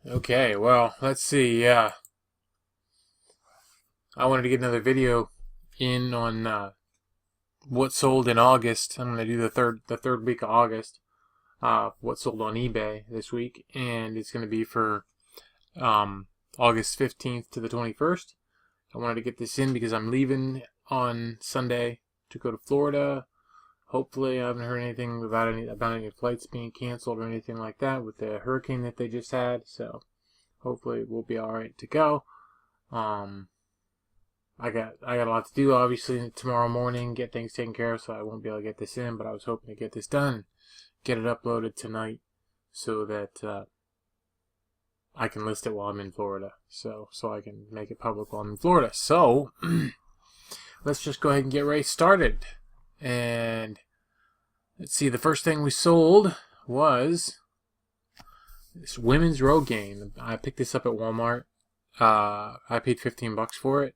Okay, well, let's see. I wanted to get another video in on what sold in August. I'm going to do the third week of August. What sold on eBay this week, and it's going to be for August 15th to the 21st. I wanted to get this in because I'm leaving on Sunday to go to Florida. Hopefully, I haven't heard anything about any flights being canceled or anything like that with the hurricane that they just had. So hopefully, we'll be all right to go. Um, I got a lot to do, obviously, tomorrow morning, get things taken care of, so I won't be able to get this in, but I was hoping to get this done, get it uploaded tonight, so that I can list it while I'm in Florida, so I can make it public while I'm in Florida. So let's just go ahead and get right started. And let's see, the first thing we sold was this women's Rogaine. I picked this up at Walmart. I paid $15 for it.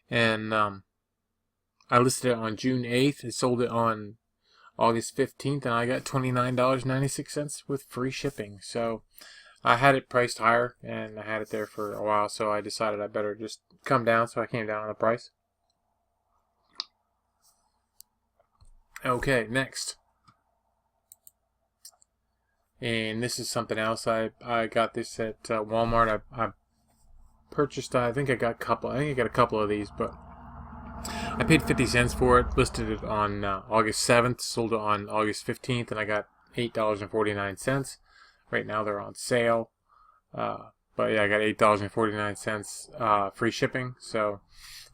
And I listed it on June 8th. It sold it on August 15th, and I got $29.96 with free shipping. So I had it priced higher, and I had it there for a while, so I decided I better just come down, so I came down on the price. Okay, next. And this is something else. I got this at Walmart. I purchased, I think I got a couple of these, but I paid 50 cents for it, listed it on August 7th, sold it on August 15th, and I got $8.49. Right now they're on sale. But yeah, I got $8.49 free shipping. So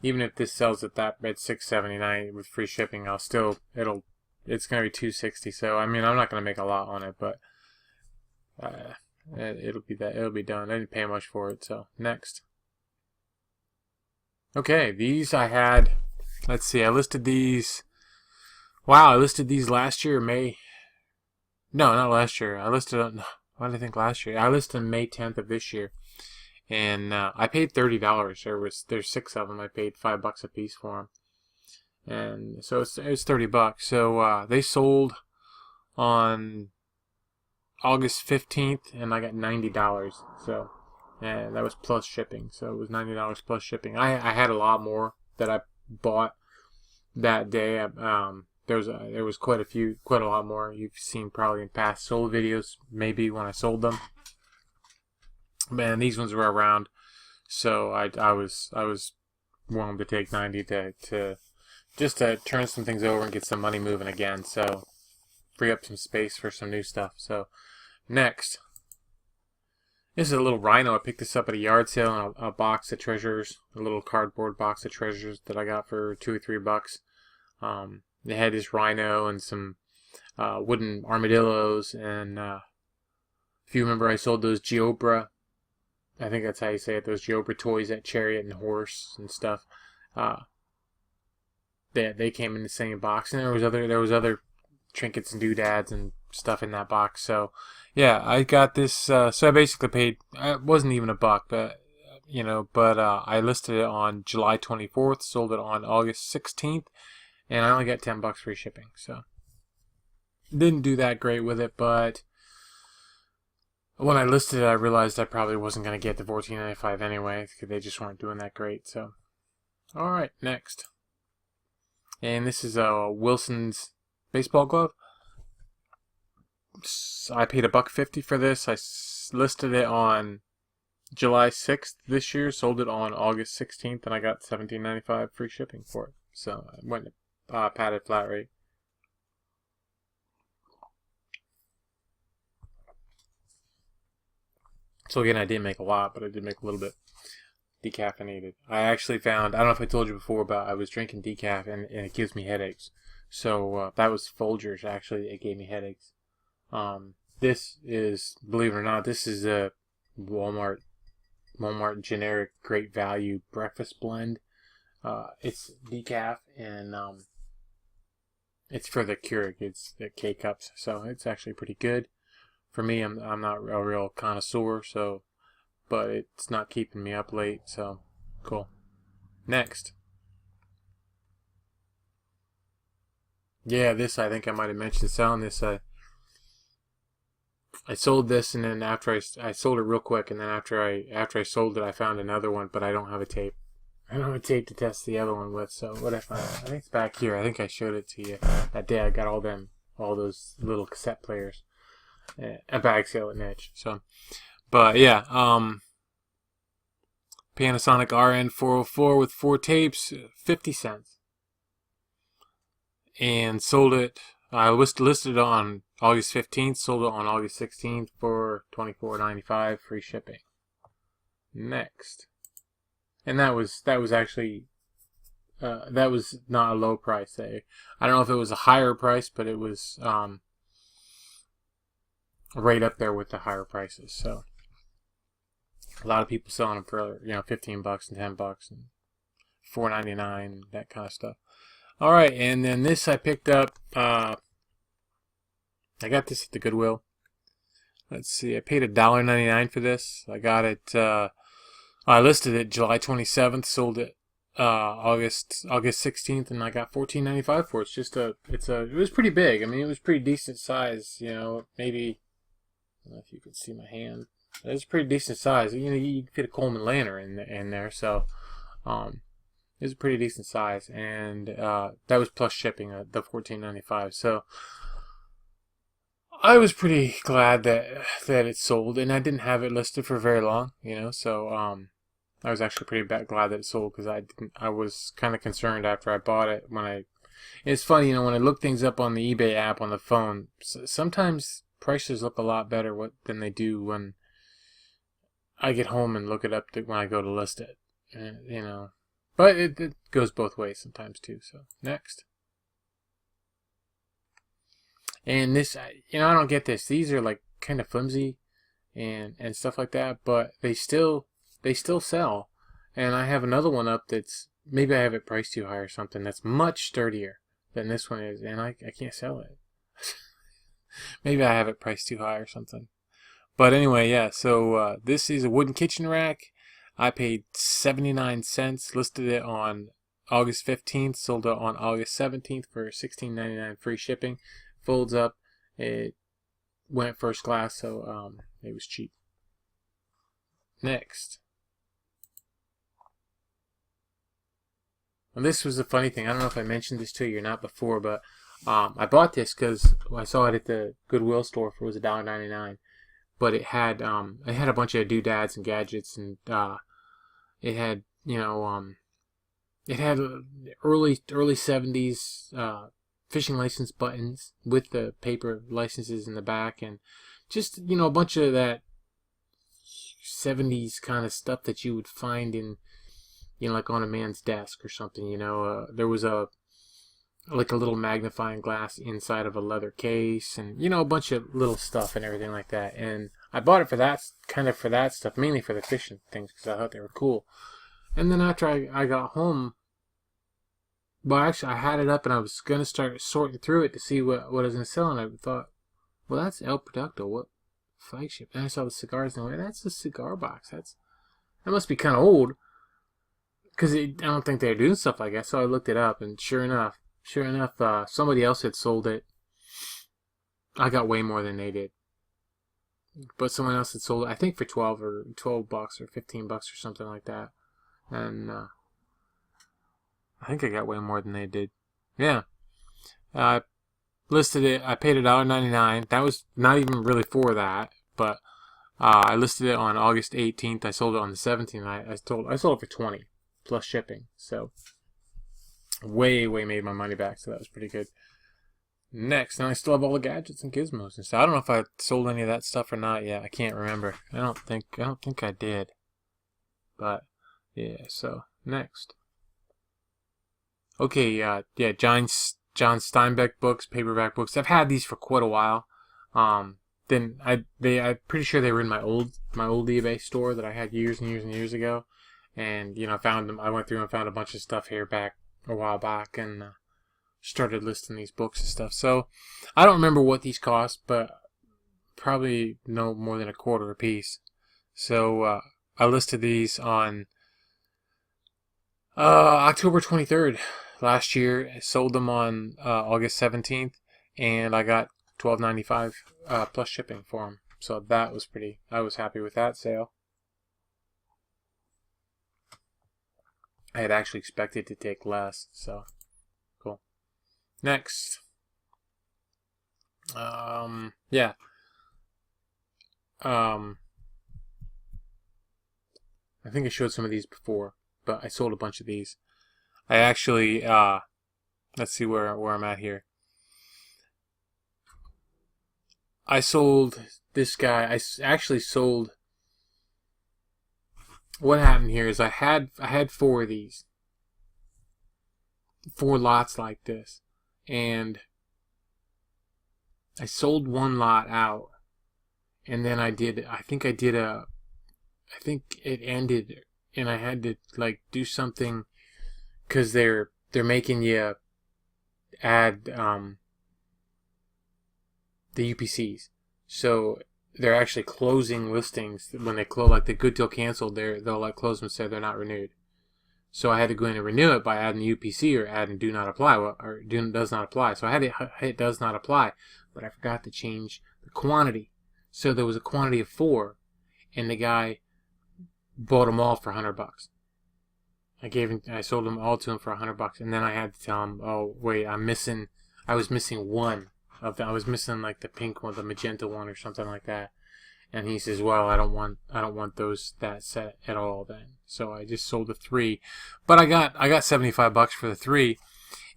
even if this sells at $6.79 with free shipping, it's gonna be $2.60. So I mean, I'm not gonna make a lot on it, but it'll be done. I didn't pay much for it. So next. Okay, these I had. Let's see, I listed these. Wow, I listed these last year, May. No, not last year. What did I think last year? I listed on May 10th of this year, and I paid $30. There's 6 of them. I paid $5 a piece for them, and so it was $30. So they sold on August 15th, and I got $90. So. And that was plus shipping, so it was $90 plus shipping. I had a lot more that I bought that day. There was quite a lot more. You've seen probably in past sold videos, maybe when I sold them. Man, these ones were around, so I was willing to take 90 to just to turn some things over and get some money moving again. So free up some space for some new stuff. So next. This is a little rhino. I picked this up at a yard sale in a box of treasures, a little cardboard box of treasures that I got for $2 or $3. They had this rhino and some wooden armadillos, and if you remember, I sold those Geobra. I think that's how you say it. Those Geobra toys, that chariot and horse and stuff. They came in the same box, and there was other trinkets and doodads and stuff in that box. So yeah, I got this. So I basically paid. It wasn't even $1, but I listed it on July 24th, sold it on August 16th, and I only got $10 free shipping. So didn't do that great with it, but when I listed it, I realized I probably wasn't going to get the $14.95 anyway, because they just weren't doing that great. So all right, next, and this is Wilson's baseball glove. I paid $1.50 for this. I listed it on July 6th this year, sold it on August 16th, and I got $17.95 free shipping for it. So I went padded flat rate. So again, I didn't make a lot, but I did make a little bit. Decaffeinated. I actually found, I don't know if I told you before, but I was drinking decaf and it gives me headaches. So that was Folgers, actually. It gave me headaches. This is, believe it or not, this is a Walmart generic great value breakfast blend. It's decaf, and it's for the Keurig. It's the K cups, so it's actually pretty good. For me, I'm not a real connoisseur, so, but it's not keeping me up late, so cool. Next. Yeah, this I think I might have mentioned selling this. I sold this, and then after I sold it real quick, and then after I sold it, I found another one, but I don't have a tape. I don't have a tape to test the other one with. So what I found, I think it's back here. I think I showed it to you that day. I got all those little cassette players, a bag sale at Niche. So, but yeah, Panasonic RN404 with 4 tapes, 50 cents, and sold it. I listed it on August 15th, sold it on August 16th for $24.95, free shipping. Next, and that was actually that was not a low price. I don't know if it was a higher price, but it was right up there with the higher prices. So a lot of people selling them for $15 and $10 and $4.99, that kind of stuff. All right, and then this I picked up. I got this at the Goodwill. Let's see, I paid $1.99 for this. I got it. I listed it July 27th, sold it August 16th, and I got $14.95 for it. It was pretty big. I mean, it was pretty decent size. Maybe, I don't know if you can see my hand. It was pretty decent size. You could fit a Coleman lantern in there, so it was a pretty decent size, and that was plus shipping, the $14.95. So I was pretty glad that it sold, and I didn't have it listed for very long, So I was actually pretty glad that it sold, because I was kind of concerned after I bought it. It's funny, when I look things up on the eBay app on the phone, sometimes prices look a lot better than they do when I get home and look it up when I go to list it, But it goes both ways sometimes too. So next. And this, I don't get this. These are like kind of flimsy and stuff like that, but they still sell. And I have another one up that's, maybe I have it priced too high or something, that's much sturdier than this one is, and I can't sell it. Maybe I have it priced too high or something. But anyway, yeah, so this is a wooden kitchen rack. I paid 79 cents, listed it on August 15th, sold it on August 17th for $16.99 free shipping. Folds up. It went first class, so it was cheap. Next. And this was the funny thing. I don't know if I mentioned this to you or not before, but I bought this because I saw it at the Goodwill store for $1.99. But it had a bunch of doodads and gadgets, and it had it had early 70s fishing license buttons with the paper licenses in the back, and just a bunch of that 70s kind of stuff that you would find in like on a man's desk or something. There was a little magnifying glass inside of a leather case, and a bunch of little stuff and everything like that. And I bought it for that stuff, mainly for the fishing things, because I thought they were cool. And then after I got home, well, actually, I had it up and I was going to start sorting through it to see what I was going to sell, and I thought, well, that's El Producto, what flagship? And I saw the cigars, and I went, that's a cigar box. That must be kind of old, because I don't think they're doing stuff like that. So I looked it up, and sure enough, somebody else had sold it. I got way more than they did, but someone else had sold it, I think, for $12 or $15 or something like that, and I think I got way more than they did. Yeah. I listed it. I paid $1.99. That was not even really for that, but I listed it on August 18th. I sold it on the 17th. I sold it for $20 plus shipping. So way made my money back. So that was pretty good. Next, and I still have all the gadgets and gizmos and stuff. I don't know if I sold any of that stuff or not yet. I can't remember. I don't think I did. But yeah. So next. Okay, yeah, John Steinbeck books, paperback books. I've had these for quite a while. I'm pretty sure they were in my old eBay store that I had years and years and years ago, and I found them. I went through and found a bunch of stuff here a while back, and started listing these books and stuff. So I don't remember what these cost, but probably no more than $0.25 a piece. So I listed these on October 23rd. Last year. I sold them on August 17th, and I got $12.95 plus shipping for them. So that was I was happy with that sale. I had actually expected to take less, so cool. Next. Yeah. I think I showed some of these before, but I sold a bunch of these. I actually, let's see where I'm at here. I sold this guy. I actually sold. What happened here is I had 4 of these, 4 lots like this, and I sold 1 lot out, and then I think it ended, and I had to like do something because they're making you add the UPCs, so they're actually closing listings when they close. Like the good deal canceled, they'll like close them and say they're not renewed. So I had to go in and renew it by adding the UPC or adding do not apply, or does not apply. So I had to hit does not apply, but I forgot to change the quantity. So there was a quantity of 4, and the guy bought them all for $100. I sold them all to him for $100, and then I had to tell him, oh wait, I was missing one of them. I was missing like the pink one, the magenta one, or something like that. And he says, well, I don't want that set at all then. So I just sold the 3, but I got $75 for the 3,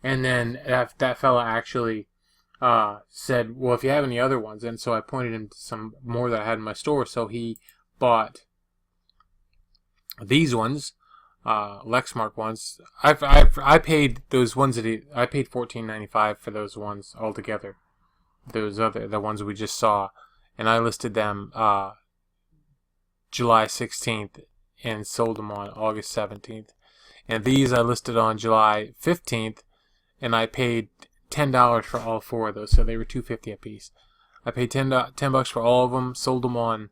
and then that fella actually said, well, if you have any other ones, and so I pointed him to some more that I had in my store. So he bought these ones, Lexmark ones. I paid those ones I paid $14.95 for those ones altogether. The ones we just saw, and I listed them July 16th and sold them on August 17th. And these I listed on July 15th, and I paid $10 for all 4 of those, so they were $2.50 a piece. I paid $10 for all of them, sold them on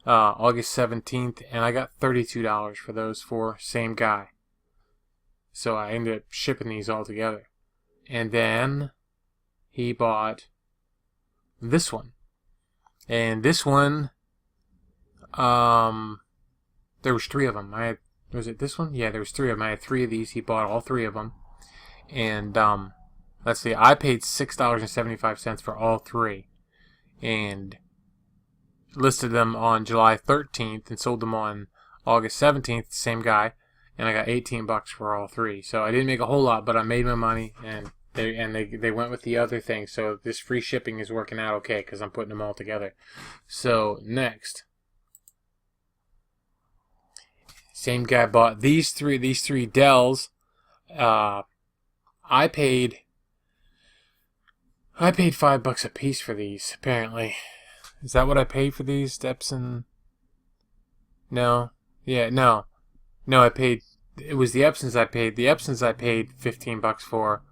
August 17th, and I got $32 for those 4, same guy. So I ended up shipping these all together. And then he bought this one. And this one, there was 3 of them. Was it this one? Yeah, there was 3 of them. I had 3 of these. He bought all 3 of them. And, let's see, I paid $6.75 for all 3. And listed them on July 13th and sold them on August 17th, same guy. And I got $18 for all 3. So I didn't make a whole lot, but I made my money, and they went with the other thing. So this free shipping is working out okay because I'm putting them all together. So next, same guy bought these three Dells. I paid $5 a piece for these. Apparently, is that what I paid for these Epson? No, yeah, no. It was the Epsons I paid. The Epsons I paid $15 for.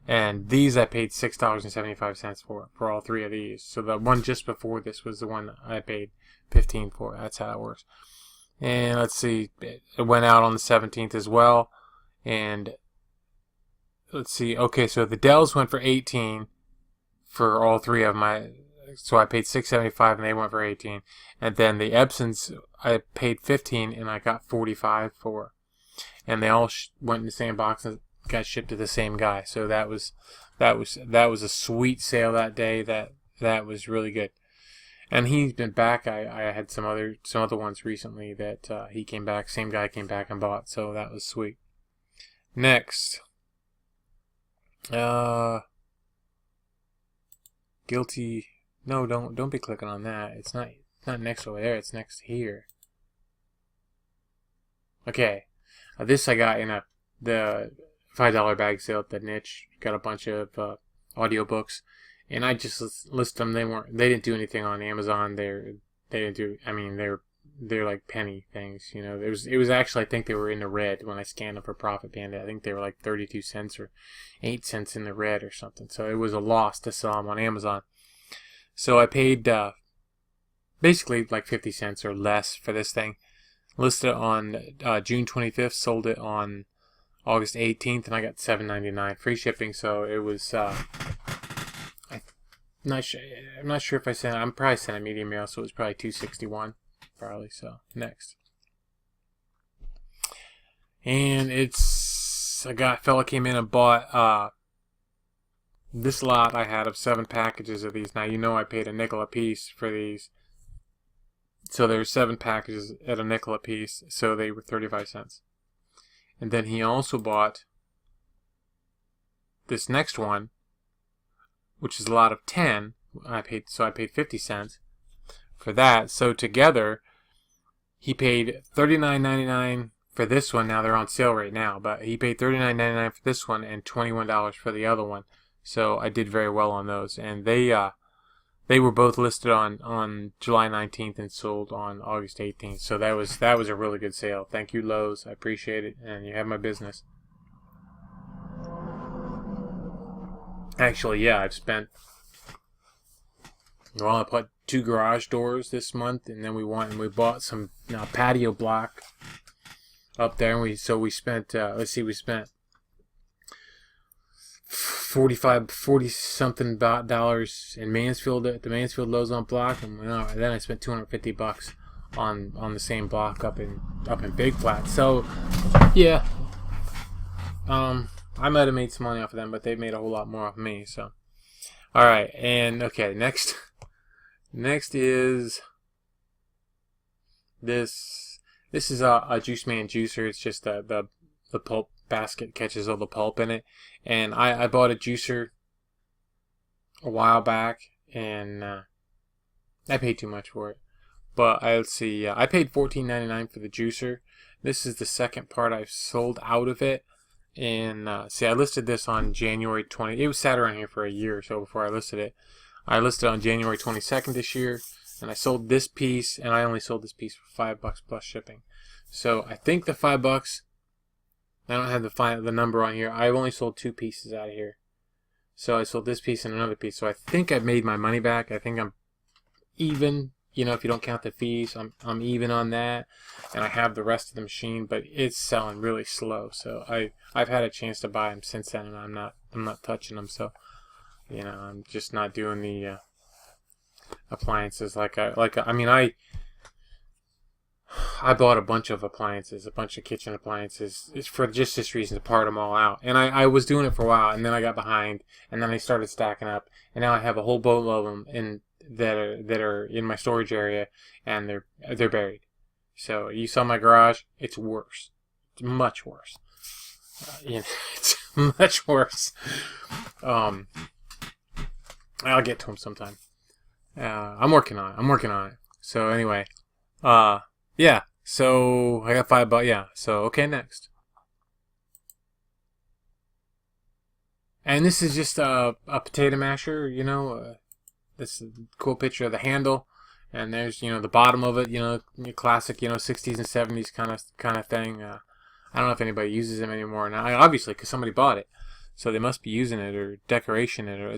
And these I paid $6.75 for all 3 of these. So the one just before this was the one I paid $15 for. That's how it works. And let's see, it went out on the 17th as well. And let's see, okay, so the Dells went for $18 for all 3 of them. So I paid $6.75 and they went for $18. And then the Epsons I paid $15 and I got $45 for. And they all went in the same box and got shipped to the same guy. So that was a sweet sale that day. That was really good. And he's been back. I had some other ones recently that he came back. Same guy came back and bought. So that was sweet. Next, guilty. No, don't be clicking on that. It's not next over there. It's next here. Okay, this I got in the $5 bag sale at the Niche. Got a bunch of audiobooks, and I just list them. They didn't do anything on Amazon. They didn't do. I mean, they're like penny things. You know, it was actually, I think they were in the red when I scanned them for Profit Bandit. I think they were like 32 cents or 8 cents in the red or something. So it was a loss to sell them on Amazon. So I paid basically like 50 cents or less for this thing. Listed on June 25th, sold it on August 18th, and I got $7.99 free shipping. So it was I'm not sure if I sent. I'm probably sent a medium mail, so it was probably $261, probably. So next, and it's a fella came in and bought this lot I had of 7 packages of these. Now you know I paid a nickel a piece for these, so there's 7 packages at a nickel a piece, so they were 35 cents. And then he also bought this next one, which is a lot of 10. I paid 50 cents for that. So together, he paid $39.99 for this one. Now they're on sale right now, but he paid $39.99 for this one and $21 for the other one. So I did very well on those, and they were both listed on July 19th and sold on August 18th. So that was a really good sale. Thank you, Lowe's. I appreciate it, and you have my business. Actually, yeah, I put 2 garage doors this month, and then we bought some patio block up there, and we spent we spent 40 something dollars in Mansfield at the Mansfield Lowe's on block, and then I spent $250 on the same block up in Big Flat. So yeah, I might have made some money off of them, but they made a whole lot more off of me. So all right, and okay, next is this. This is a Juice Man juicer. It's just the pulp basket catches all the pulp in it. And I bought a juicer a while back, and I paid too much for it. But let's see, I paid $14.99 for the juicer. This is the second part I've sold out of it. And see, I listed this on January 20th. It was sat around here for a year or so before I listed it. I listed it on January 22nd this year, and I sold this piece, and I only sold this piece for $5 plus shipping. So I think the $5. I don't have the number on here. I've only sold 2 pieces out of here. So I sold this piece and another piece. So I think I've made my money back. I think I'm even. You know, if you don't count the fees, I'm even on that. And I have the rest of the machine, but it's selling really slow. So I've had a chance to buy them since then, and I'm not touching them. So you know, I'm just not doing the appliances I bought a bunch of appliances, a bunch of kitchen appliances, for just this reason, to part them all out. And I was doing it for a while, and then I got behind, and then I started stacking up, and now I have a whole boatload of them that are in my storage area, and they're buried. So you saw my garage; it's worse. It's much worse. It's much worse. I'll get to them sometime. I'm working on it. So anyway, yeah. So I got $5. Yeah. So okay, next. And this is just a potato masher. You know, this is a cool picture of the handle, and there's the bottom of it. Classic 60s and 70s kind of thing. I don't know if anybody uses them anymore now. Obviously, because somebody bought it, so they must be using it or decoration it, or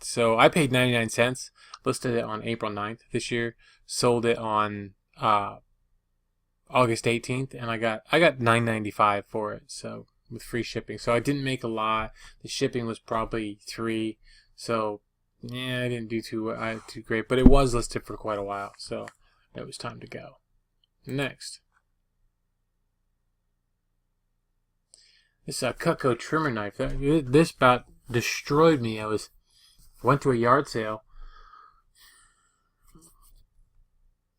So I paid 99 cents. Listed it on April 9th this year. Sold it on August 18th, and I got $9.95 for it, so with free shipping. So I didn't make a lot. The shipping was probably $3, so yeah, I didn't do too great, but it was listed for quite a while, so it was time to go. Next, this Cutco trimmer knife. This about destroyed me. Went to a yard sale.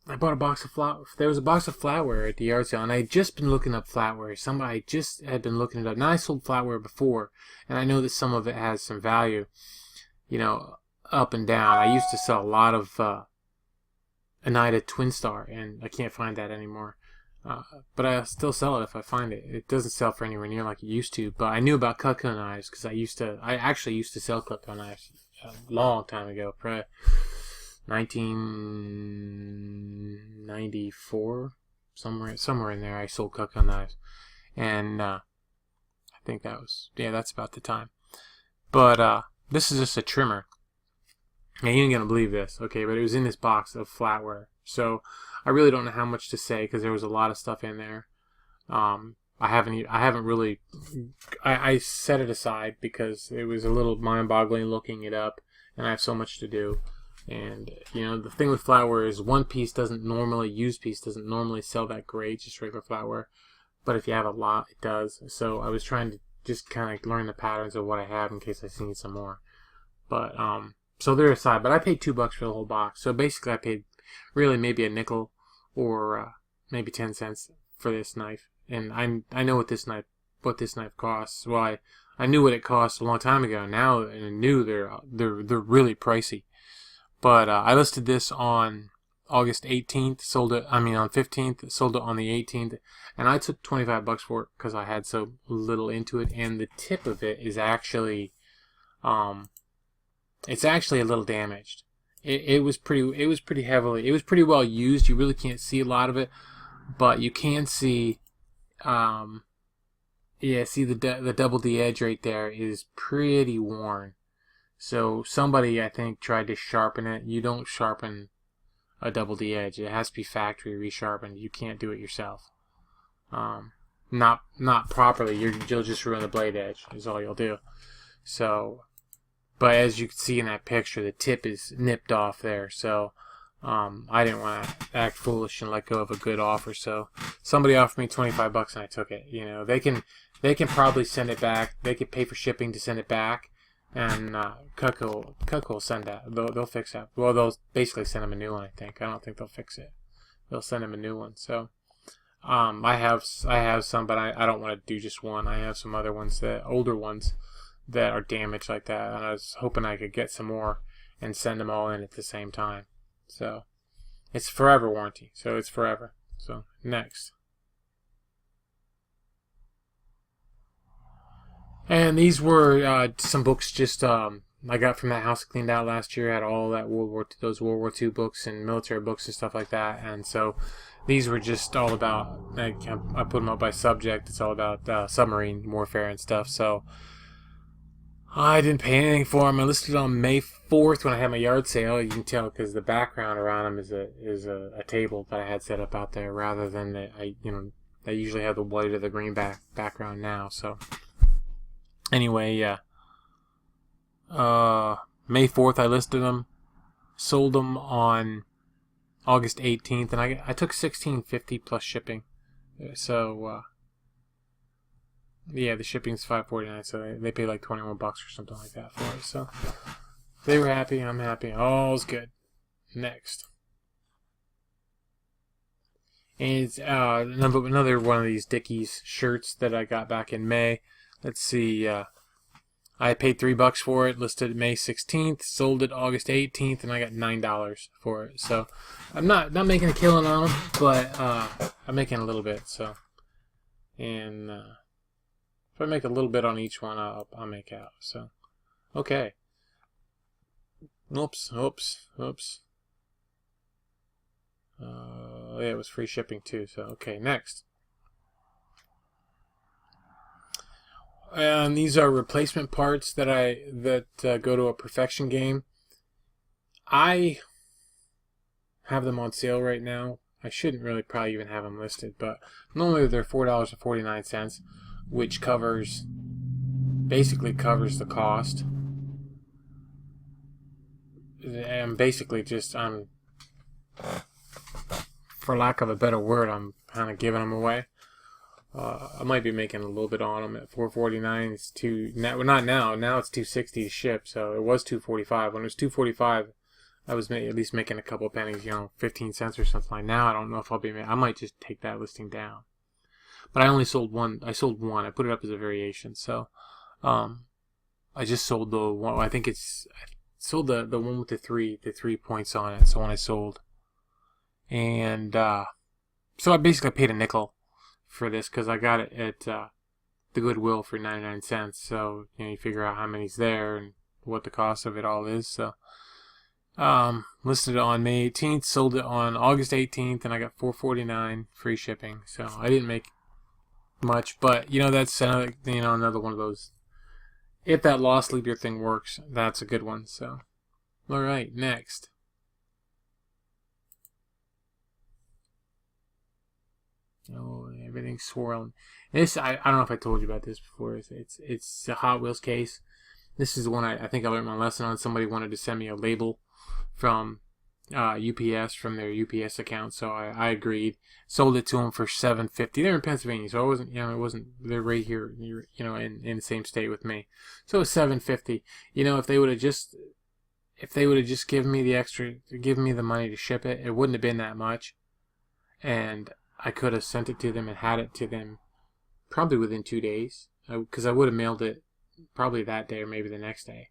I bought a box of flour. There was a box of flatware at the yard sale, and I had just been looking up flatware. Somebody just had been looking it up. Now I sold flatware before, and I know that some of it has some value, up and down. I used to sell a lot of Oneida Twin Star, and I can't find that anymore. But I still sell it if I find it. It doesn't sell for anywhere near like it used to. But I knew about Cutco knives because I actually used to sell Cutco knives a long time ago, probably 1994, somewhere in there. I sold Cutco knives, and I think that's about the time. But this is just a trimmer. Now, you ain't gonna believe this, okay? But it was in this box of flatware, so I really don't know how much to say because there was a lot of stuff in there. I haven't really. I set it aside because it was a little mind-boggling looking it up, and I have so much to do. And you know, the thing with flatware is one piece doesn't normally, used piece doesn't normally sell that great, just regular flatware. But if you have a lot, it does. So I was trying to just kind of learn the patterns of what I have in case I need some more. But so they're aside. But I paid $2 for the whole box. So basically, I paid really maybe a nickel or maybe 10 cents for this knife. And I know what this knife costs. Well, I knew what it cost a long time ago. Now I knew they're really pricey. But I listed this on August 18th, sold it, on 15th, sold it on the 18th, and I took $25 for it because I had so little into it, and the tip of it is actually, it's actually a little damaged. It was pretty heavily, it was pretty well used. You really can't see a lot of it, but you can see, yeah, see the double D edge right there is pretty worn. So somebody, I think, tried to sharpen it. You don't sharpen a double D edge. It has to be factory resharpened. You can't do it yourself. Not properly. You'll just ruin the blade edge is all you'll do. So, but as you can see in that picture, the tip is nipped off there. So I didn't want to act foolish and let go of a good offer. So somebody offered me $25 and I took it. You know, they can probably send it back. They could pay for shipping to send it back. And Cutco will send that. They'll fix that. Well, they'll basically send them a new one, I think. I don't think they'll fix it. They'll send them a new one. So, I have some, but I don't want to do just one. I have some other ones, older ones, that are damaged like that. And I was hoping I could get some more and send them all in at the same time. So, it's forever warranty. So it's forever. So next. And these were some books just I got from that house I cleaned out last year. I had all that those World War II books and military books and stuff like that. And so these were just all about, I put them up by subject. It's all about submarine warfare and stuff. So I didn't pay anything for them. I listed on May 4th when I had my yard sale. You can tell because the background around them is a table that I had set up out there rather than I usually have the white or the green background now. So. Anyway, yeah. May 4th I listed them, sold them on August 18th, and I took $16.50 plus shipping. So yeah, the shipping's $5.49, so they paid like $21 or something like that for it. So they were happy, I'm happy. All's good. Next. And it's another one of these Dickies shirts that I got back in May. Let's see, I paid $3 for it, listed May 16th, sold it August 18th, and I got $9 for it. So I'm not making a killing on them, but I'm making a little bit. So, and if I make a little bit on each one, I'll make out. So, okay. Oops. Yeah, it was free shipping too. So, okay, next. And these are replacement parts that go to a Perfection game. I have them on sale right now. I shouldn't really probably even have them listed, but normally they're $4.49, which basically covers the cost. And basically just for lack of a better word, I'm kind of giving them away. I might be making a little bit on them at $4.49. It's not now. Now it's $2.60 to ship. So it was $2.45. When it was $2.45, I was at least making a couple pennies. 15 cents or something like. Now I don't know if I'll be. I might just take that listing down. But I only sold one. I sold one. I put it up as a variation. So, I just sold the one. I sold the one with the three points on it. So when I sold, and so I basically paid a nickel for this because I got it at the Goodwill for 99 cents. So you figure out how many's there and what the cost of it all is. So listed it on May 18th, sold it on August 18th, and I got $4.49 free shipping. So I didn't make much, but that's another one of those. If that loss leader thing works, that's a good one. So all right, next. Oh, everything's swirling. This I don't know if I told you about this before. It's a Hot Wheels case. This is the one I think I learned my lesson on. Somebody wanted to send me a label from UPS, from their UPS account, so I agreed. Sold it to them for $7.50. They're in Pennsylvania, so it wasn't. They're right here, in the same state with me. So it was $7.50. If they would have just given me the money to ship it, it wouldn't have been that much, and I could have sent it to them and had it to them probably within 2 days, because I would have mailed it probably that day or maybe the next day,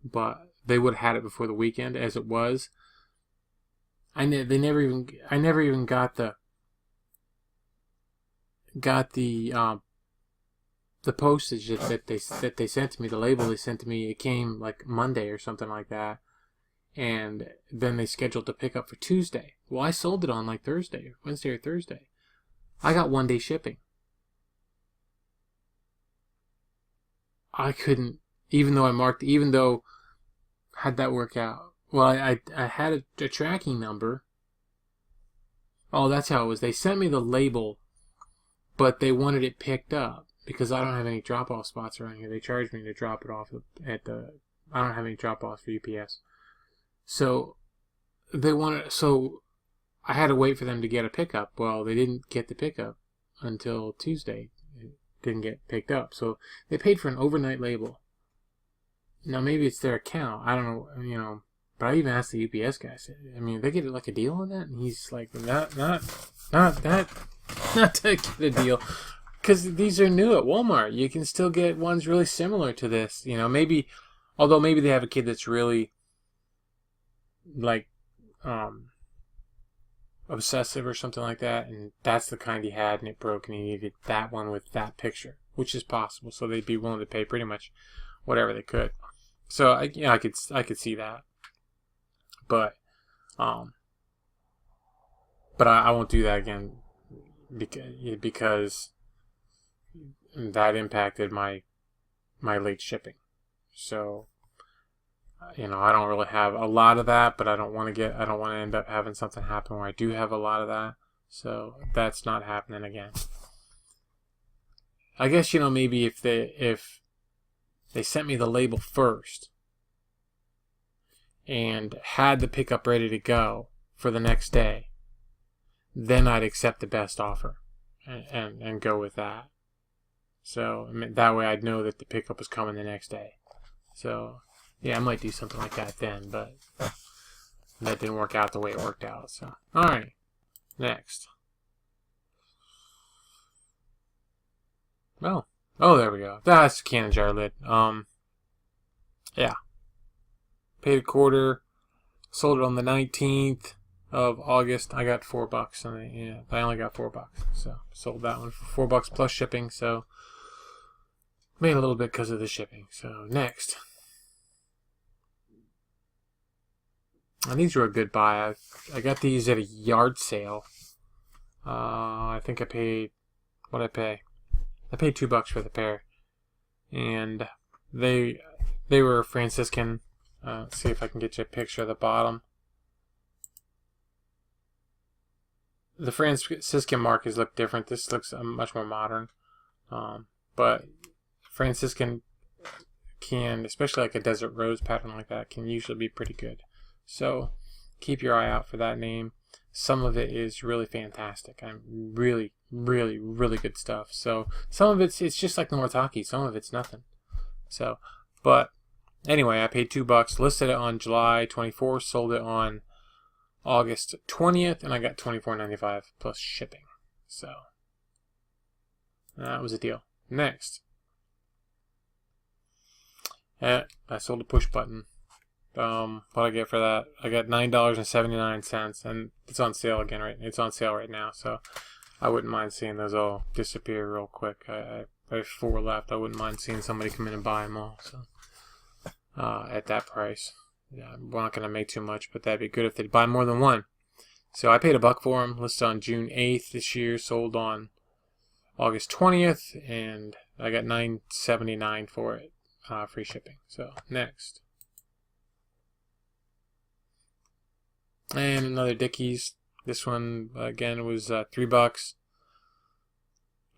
but they would have had it before the weekend. As it was, I never even got the postage that they sent to me, the label they sent to me. It came like Monday or something like that, and then they scheduled the pickup for Tuesday. Well, I sold it on like Wednesday or Thursday. I got 1 day shipping. I couldn't, even though how'd that work out? Well, I had a tracking number. Oh, that's how it was. They sent me the label, but they wanted it picked up because I don't have any drop-off spots around here. They charged me to drop it off I don't have any drop-offs for UPS. So I had to wait for them to get a pickup. Well, they didn't get the pickup until Tuesday. It didn't get picked up. So they paid for an overnight label. Now, maybe it's their account. I don't know, but I even asked the UPS guy. I said, they get like a deal on that? And he's like, not to get a deal. Because these are new at Walmart. You can still get ones really similar to this. Although maybe they have a kid that's really like obsessive or something like that, and that's the kind he had, and it broke, and he needed that one with that picture, which is possible. So they'd be willing to pay pretty much whatever they could. So I could see that, but I won't do that again because that impacted my late shipping. So I don't really have a lot of that, but I don't want to end up having something happen where I do have a lot of that. So that's not happening again. I guess, maybe if they sent me the label first and had the pickup ready to go for the next day, then I'd accept the best offer and go with that. So that way I'd know that the pickup was coming the next day. So yeah, I might do something like that then, but that didn't work out the way it worked out. So, all right, next. Oh, there we go. That's the canning jar lid. Yeah. Paid a quarter. Sold it on the 19th of August. I got $4 on it. Yeah, I only got $4. So sold that one for $4 plus shipping. So made a little bit because of the shipping. So next. And these were a good buy. I got these at a yard sale. I think I paid, what did I pay? I paid $2 for the pair, and they were Franciscan. Let's see if I can get you a picture of the bottom. The Franciscan markings look different. This looks much more modern, but Franciscan can, especially like a desert rose pattern like that, can usually be pretty good. So keep your eye out for that name. Some of it is really fantastic. Really, really, really good stuff. So some of it's just like the Nortaki. Some of it's nothing. So, but anyway, I paid $2. Listed it on July 24th. Sold it on August 20th, and I got $24.95 plus shipping. So that was a deal. Next, I sold a push button. What I get for that? I got $9.79, and it's on sale again, right? It's on sale right now, so I wouldn't mind seeing those all disappear real quick. I have 4 left. I wouldn't mind seeing somebody come in and buy them all. So at that price, yeah, I'm not gonna make too much, but that'd be good if they'd buy more than one. So I paid $1 for them. Listed on June 8th this year. Sold on August 20th, and I got $9.79 for it, free shipping. So next. And another Dickies. This one, again, was $3.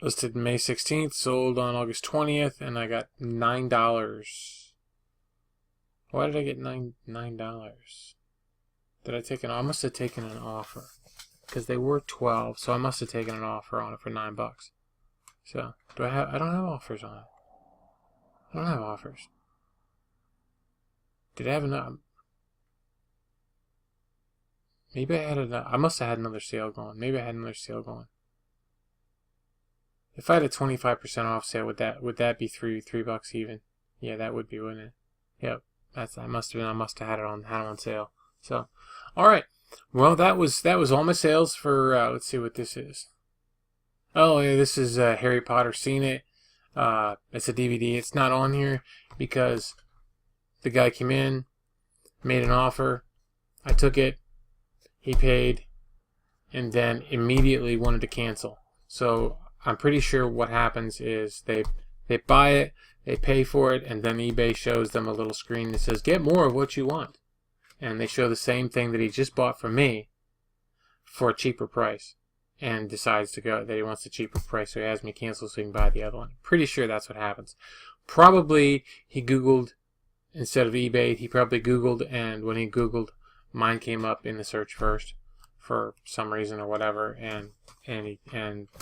Listed May 16th. Sold on August 20th. And I got $9 Why did I get $9? Did I take I must have taken an offer. Because they were 12, so I must have taken an offer on it for $9. So, I don't have offers on it. I don't have offers. Did I have enough? Maybe I had I must have had another sale going. Maybe I had another sale going. If I had a 25% off sale, would that be $3 even? Yeah, that would be, wouldn't it? Yep. I must have had it on sale. So, all right. Well, that was all my sales for. Let's see what this is. Oh yeah, this is Harry Potter. Seen it. It's a DVD. It's not on here because the guy came in, made an offer. I took it. He paid, and then immediately wanted to cancel. So I'm pretty sure what happens is they buy it, they pay for it, and then eBay shows them a little screen that says, "Get more of what you want." And they show the same thing that he just bought from me for a cheaper price, and decides to go that he wants a cheaper price, so he has me cancel so he can buy the other one. Pretty sure that's what happens. Probably he Googled instead of eBay. He probably Googled, and when he Googled, mine came up in the search first for some reason or whatever, and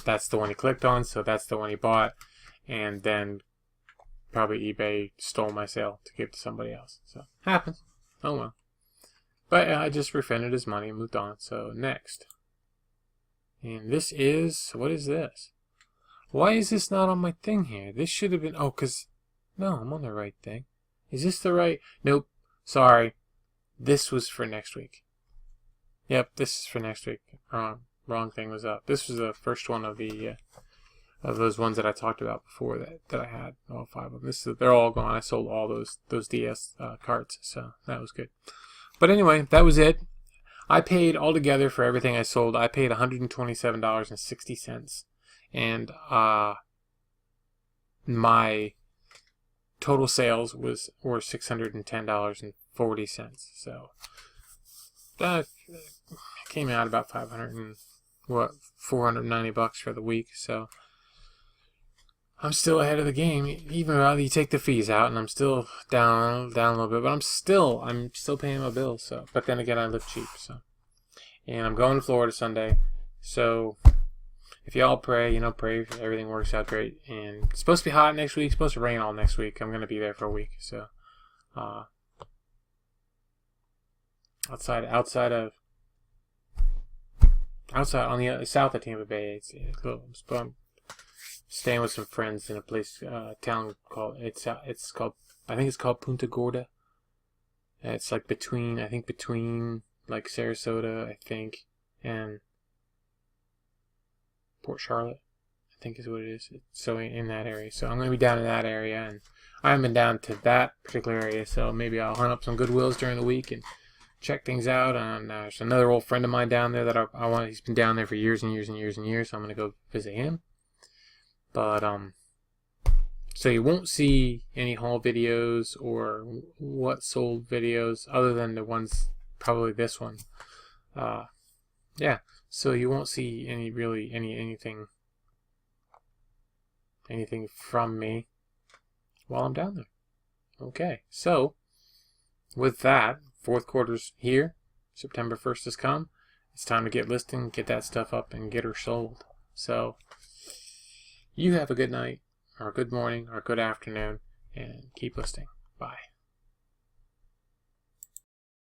that's the one he clicked on, so that's the one he bought, and then probably eBay stole my sale to give to somebody else. So happens. Oh well. But I just refunded his money and moved on. So next. And this is, what is this? Why is this not on my thing here? This should have been, oh, because, no, I'm on the right thing. Is this the right? Nope. Sorry. This was for next week. Yep, this is for next week. Wrong thing was up. This was the first one of the of those ones that I talked about before that I had. All 5 of them. They're all gone. I sold all those DS cards, so that was good. But anyway, that was it. I paid altogether for everything I sold. I paid $127.60, and my total sales were $610.40. So that came out about $490 for the week. So I'm still ahead of the game, even though you take the fees out, and I'm still down a little bit. But I'm still paying my bills. So, but then again, I live cheap. So, and I'm going to Florida Sunday. So, if y'all pray, pray everything works out great. And it's supposed to be hot next week. It's supposed to rain all next week. I'm going to be there for a week. So, outside on the south of Tampa Bay, it's I'm staying with some friends in a place, town called I think it's called Punta Gorda. It's like between like Sarasota, I think, and Port Charlotte, I think is what it is. So in that area. So I'm going to be down in that area, and I haven't been down to that particular area, so maybe I'll hunt up some Goodwills during the week and check things out. And there's another old friend of mine down there that I want. He's been down there for years and years and years and years, so I'm going to go visit him. But so you won't see any haul videos or what sold videos other than the ones, probably this one. Yeah, so you won't see anything from me while I'm down there. Okay, so with that, fourth quarter's here. September 1st has come. It's time to get listing, get that stuff up, and get her sold. So you have a good night, or a good morning, or a good afternoon, and keep listing. Bye.